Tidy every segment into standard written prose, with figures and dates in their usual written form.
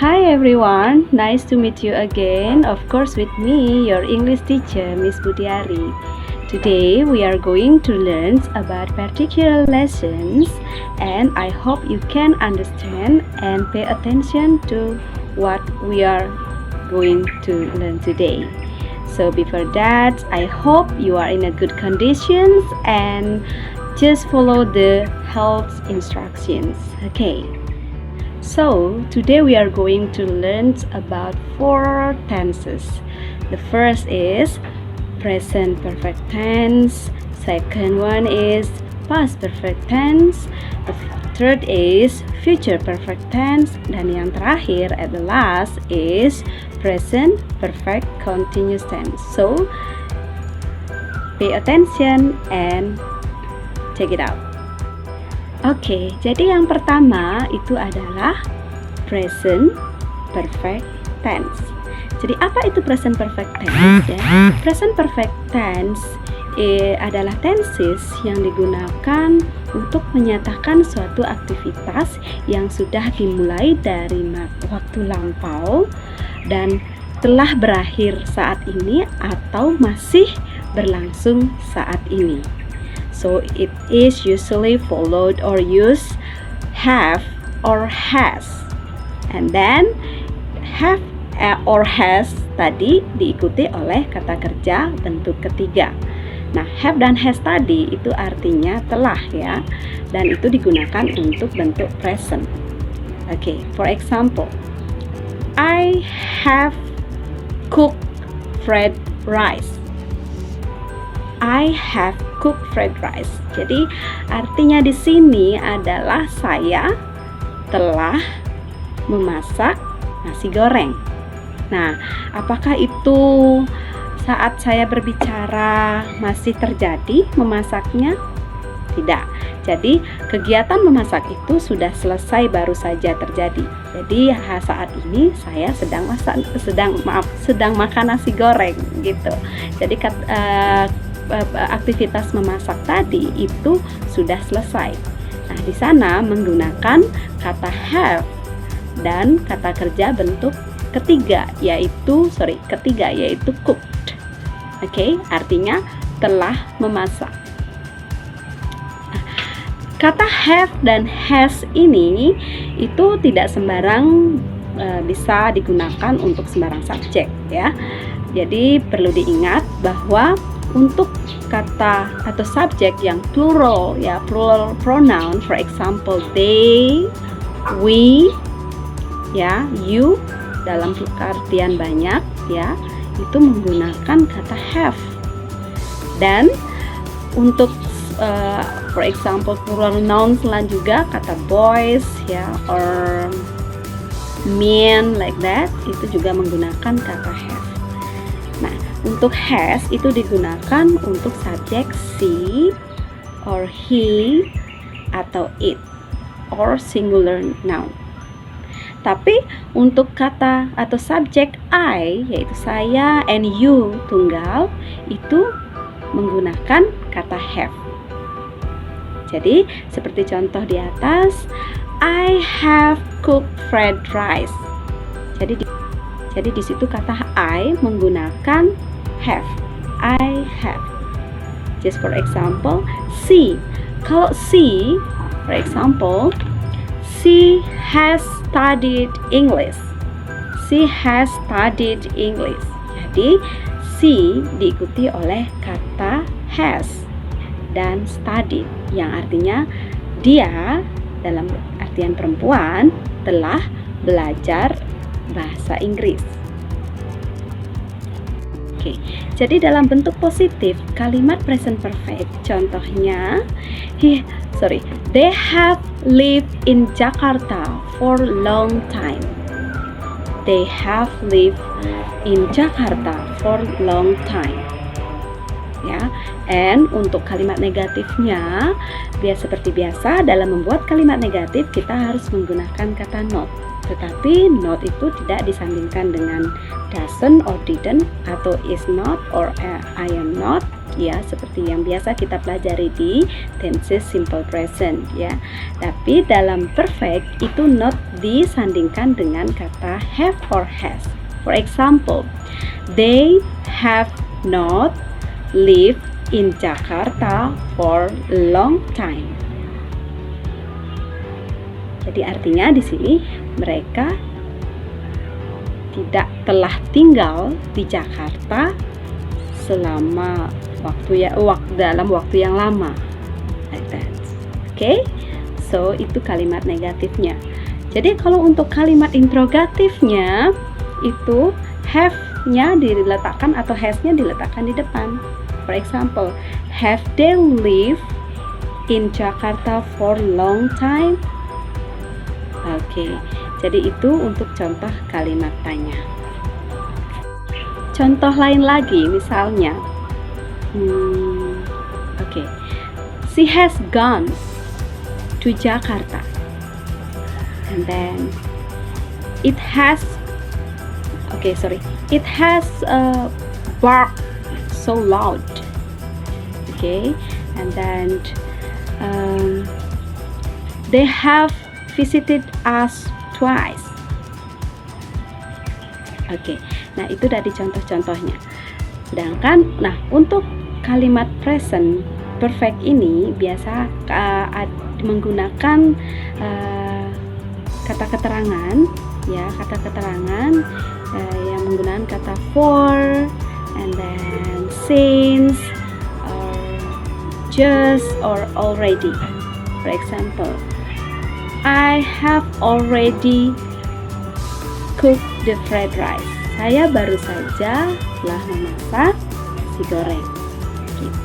Hi everyone, nice to meet you again. Of course with me, your English teacher, Miss Budiari. Today we are going to learn about particular lessons and I hope you can understand and pay attention to what we are going to learn today. So before that, I hope you are in a good conditions and just follow the health instructions. Okay. So, today we are going to learn about 4 tenses. The first is present perfect tense, second one is past perfect tense, the third is future perfect tense, dan yang terakhir at the last is present perfect continuous tense. So, pay attention and check it out. Oke, jadi yang pertama itu adalah present perfect tense. Jadi apa itu present perfect tense? Ya? Present perfect tense adalah tenses yang digunakan untuk menyatakan suatu aktivitas yang sudah dimulai dari waktu lampau dan telah berakhir saat ini atau masih berlangsung saat ini. So it is usually followed or used have or has. And then have or has tadi diikuti oleh kata kerja bentuk ketiga. Nah, have dan has tadi itu artinya telah ya. Dan itu digunakan untuk bentuk present. Okay, for example, I have cooked fried rice. I have cooked fried rice. Jadi artinya di sini adalah saya telah memasak nasi goreng. Nah, apakah itu saat saya berbicara masih terjadi memasaknya? Tidak. Jadi kegiatan memasak itu sudah selesai baru saja terjadi. Jadi saat ini saya sedang makan nasi goreng gitu. Jadi aktivitas memasak tadi itu sudah selesai. Nah, di sana menggunakan kata have dan kata kerja bentuk ketiga yaitu cooked. Oke, artinya telah memasak. Nah, kata have dan has ini itu tidak sembarang bisa digunakan untuk sembarang subjek ya. Jadi perlu diingat bahwa untuk kata atau subjek yang plural ya, plural pronoun, for example they, we ya, you dalam artian banyak ya, itu menggunakan kata have. Dan untuk for example plural nouns lain juga kata boys ya, or men like that, itu juga menggunakan kata have. Nah, untuk has itu digunakan untuk subjek she or he atau it or singular noun. Tapi untuk kata atau subjek I yaitu saya and you tunggal itu menggunakan kata have. Jadi seperti contoh di atas, I have cooked fried rice. Jadi di situ kata I menggunakan have. I have. Just for example, she. Kalau she, for example, she has studied English. She has studied English. Jadi she diikuti oleh kata has dan studied yang artinya dia dalam artian perempuan telah belajar bahasa Inggris. Oke, jadi dalam bentuk positif kalimat present perfect contohnya they have lived in Jakarta for a long time. They have lived in Jakarta for a long time. Ya, and untuk kalimat negatifnya seperti biasa dalam membuat kalimat negatif kita harus menggunakan kata not. Tetapi not itu tidak disandingkan dengan doesn't or didn't atau is not or I am not ya, seperti yang biasa kita pelajari di tenses simple present ya. Tapi dalam perfect itu not disandingkan dengan kata have or has. For example, they have not lived in Jakarta for a long time. Jadi artinya di sini mereka tidak telah tinggal di Jakarta selama dalam waktu yang lama, like that. Okay, so itu kalimat negatifnya. Jadi kalau untuk kalimat interrogatifnya itu have-nya diletakkan atau has-nya diletakkan di depan. For example, have they lived in Jakarta for long time? Oke, jadi itu untuk contoh kalimat tanya. Contoh lain lagi, misalnya, she has gone to Jakarta, and then it has barked so loud. Okay, and then they have visited us twice. Oke, nah itu dari contoh-contohnya. Sedangkan, nah untuk kalimat present perfect ini biasa menggunakan kata keterangan, ya, kata keterangan yang menggunakan kata for, and then since, or just, or already. For example, I have already cooked the fried rice. Saya baru saja telah memasak nasi goreng. Gitu.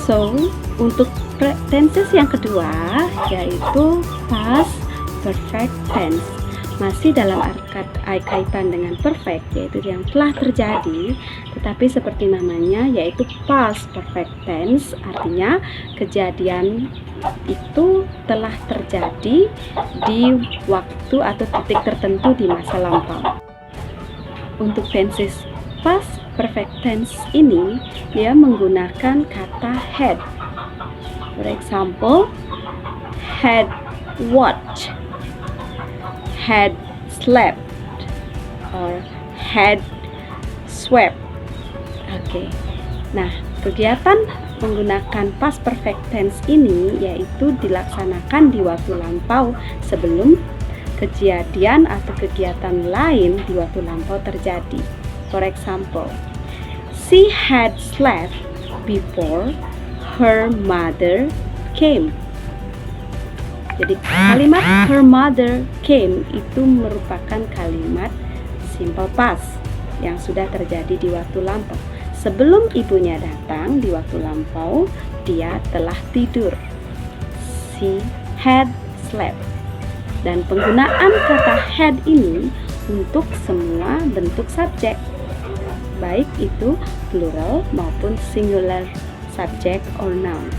So, untuk tenses yang kedua yaitu past perfect tense. Masih dalam kaitan dengan perfect, yaitu yang telah terjadi, tetapi seperti namanya yaitu past perfect tense, artinya kejadian itu telah terjadi di waktu atau titik tertentu di masa lampau. Untuk tenses past perfect tense ini dia menggunakan kata had. For example, had watched, had slept, or had swept. Oke. Nah, kegiatan menggunakan past perfect tense ini yaitu dilaksanakan di waktu lampau sebelum kejadian atau kegiatan lain di waktu lampau terjadi. For example, she had slept before her mother came. Jadi kalimat her mother came itu merupakan kalimat simple past yang sudah terjadi di waktu lampau. Sebelum ibunya datang di waktu lampau, dia telah tidur. She had slept. Dan penggunaan kata had ini untuk semua bentuk subjek, baik itu plural maupun singular subject or noun.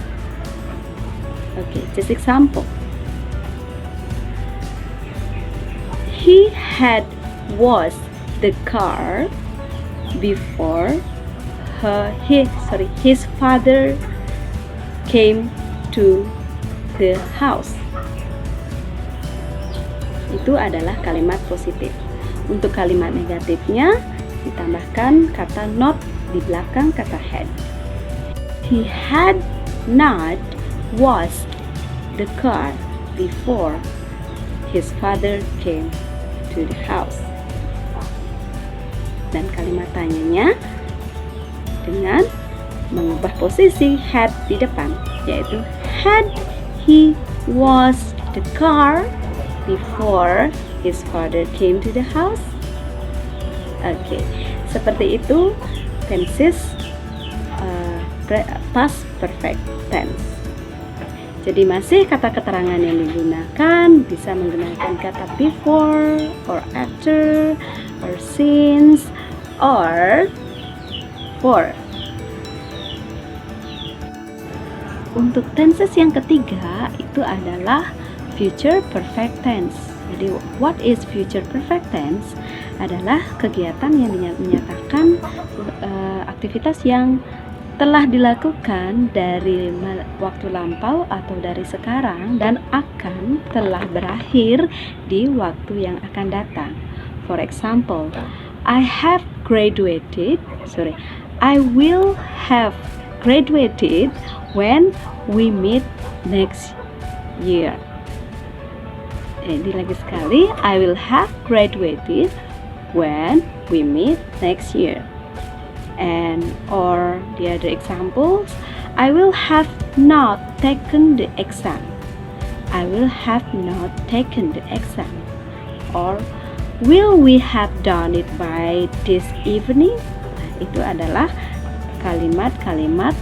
Okay, just example. He had washed the car before his father came to the house. Itu adalah kalimat positif. Untuk kalimat negatifnya ditambahkan kata not di belakang kata had. He had not washed the car before his father came to the house. Dan kalimat tanyanya dengan mengubah posisi had di depan, yaitu had he washed the car before his father came to the house. Oke, seperti itu tenses past perfect tense. Jadi masih kata keterangan yang digunakan bisa menggunakan kata before, or after, or since, or for. Untuk tenses yang ketiga itu adalah future perfect tense. Jadi what is future perfect tense adalah kegiatan yang menyatakan aktivitas yang telah dilakukan dari waktu lampau atau dari sekarang dan akan telah berakhir di waktu yang akan datang. For example, I will have graduated when we meet next year. Jadi lagi sekali, I will have graduated when we meet next year. And or the other examples, I will have not taken the exam. I will have not taken the exam. Or will we have done it by this evening? Itu adalah kalimat-kalimat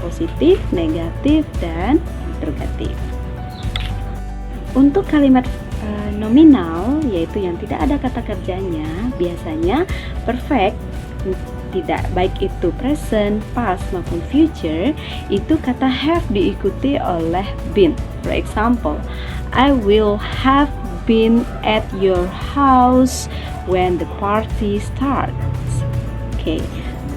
positif, negatif, dan interrogatif. Untuk kalimat nominal, yaitu yang tidak ada kata kerjanya, biasanya perfect, tidak baik itu present, past maupun future, itu kata have diikuti oleh been. For example, I will have been at your house when the party starts. Okay,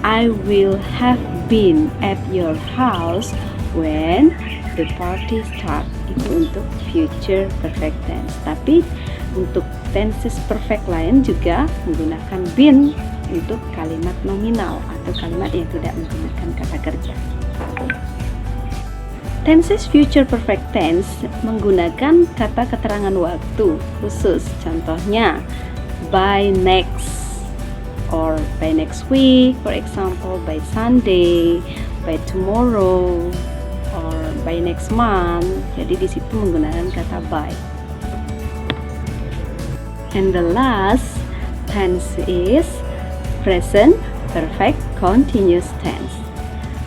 I will have been at your house when the party starts. Itu untuk future perfect tense. Tapi untuk tenses perfect lain juga menggunakan been untuk kalimat nominal atau kalimat yang tidak menggunakan kata kerja. Tenses future perfect tense menggunakan kata keterangan waktu khusus. Contohnya by next or by next week, for example by Sunday, by tomorrow, or by next month. Jadi di situ menggunakan kata by. And the last tense is present perfect continuous tense.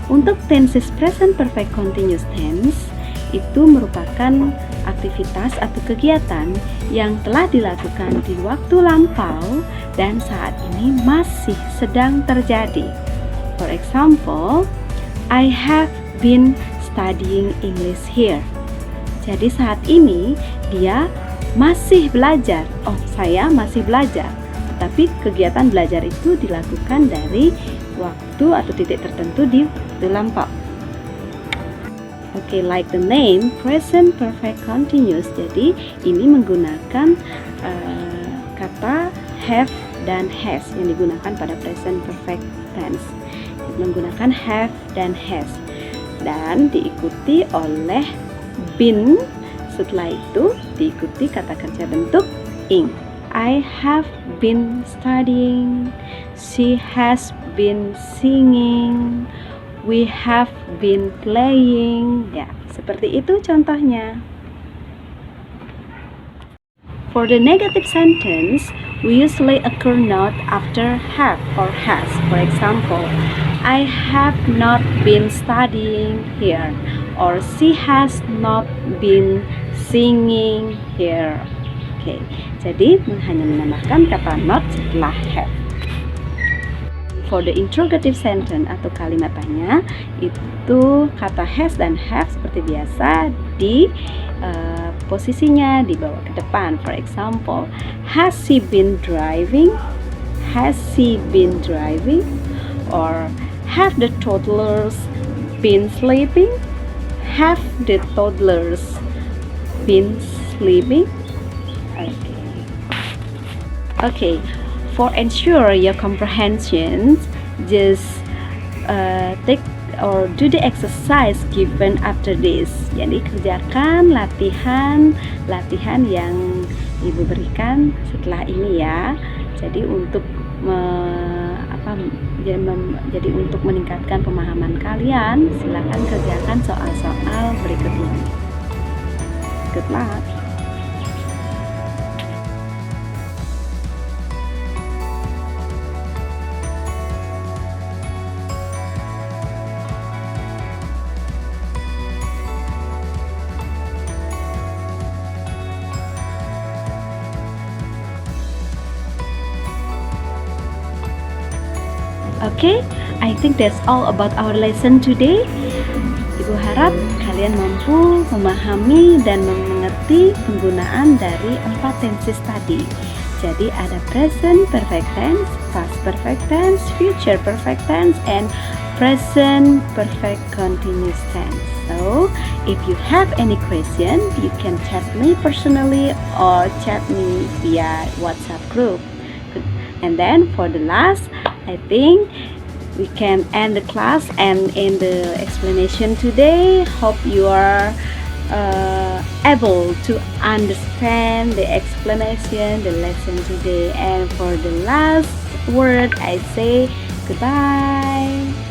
Untuk tenses present perfect continuous tense itu merupakan aktivitas atau kegiatan yang telah dilakukan di waktu lampau dan saat ini masih sedang terjadi. For example, I have been studying English here. Jadi saat ini dia masih belajar. Oh, saya masih belajar. Tapi kegiatan belajar itu dilakukan dari waktu atau titik tertentu di waktu lampau. Oke, like the name present perfect continuous. Jadi ini menggunakan kata have dan has yang digunakan pada present perfect tense. Menggunakan have dan has dan diikuti oleh been. Setelah itu diikuti kata kerja bentuk ing. I have been studying, she has been singing, we have been playing. Ya, seperti itu contohnya. For the negative sentence, we usually occur not after have or has. For example, I have not been studying here, or she has not been singing here. Oke, jadi hanya menambahkan kata not setelah have. For the interrogative sentence atau kalimat tanya, itu kata has dan have seperti biasa di posisinya dibawa ke depan. For example, has she been driving? Has she been driving? Or have the toddlers been sleeping? Have the toddlers been sleeping? Okay. For ensure your comprehension, just take or do the exercise given after this. Jadi kerjakan latihan yang Ibu berikan setelah ini ya. Jadi untuk jadi untuk meningkatkan pemahaman kalian, silakan kerjakan soal-soal berikut ini. Good luck. Okay, I think that's all about our lesson today. Ibu Kuharap kalian mampu memahami dan mengerti penggunaan dari 4 tenses tadi. Jadi ada present perfect tense, past perfect tense, future perfect tense, and present perfect continuous tense. So, if you have any question, you can chat me personally or chat me via WhatsApp group. And then for the last, I think we can end the class and end the explanation today. Hope you are able to understand the explanation, the lesson today. And for the last word, I say goodbye.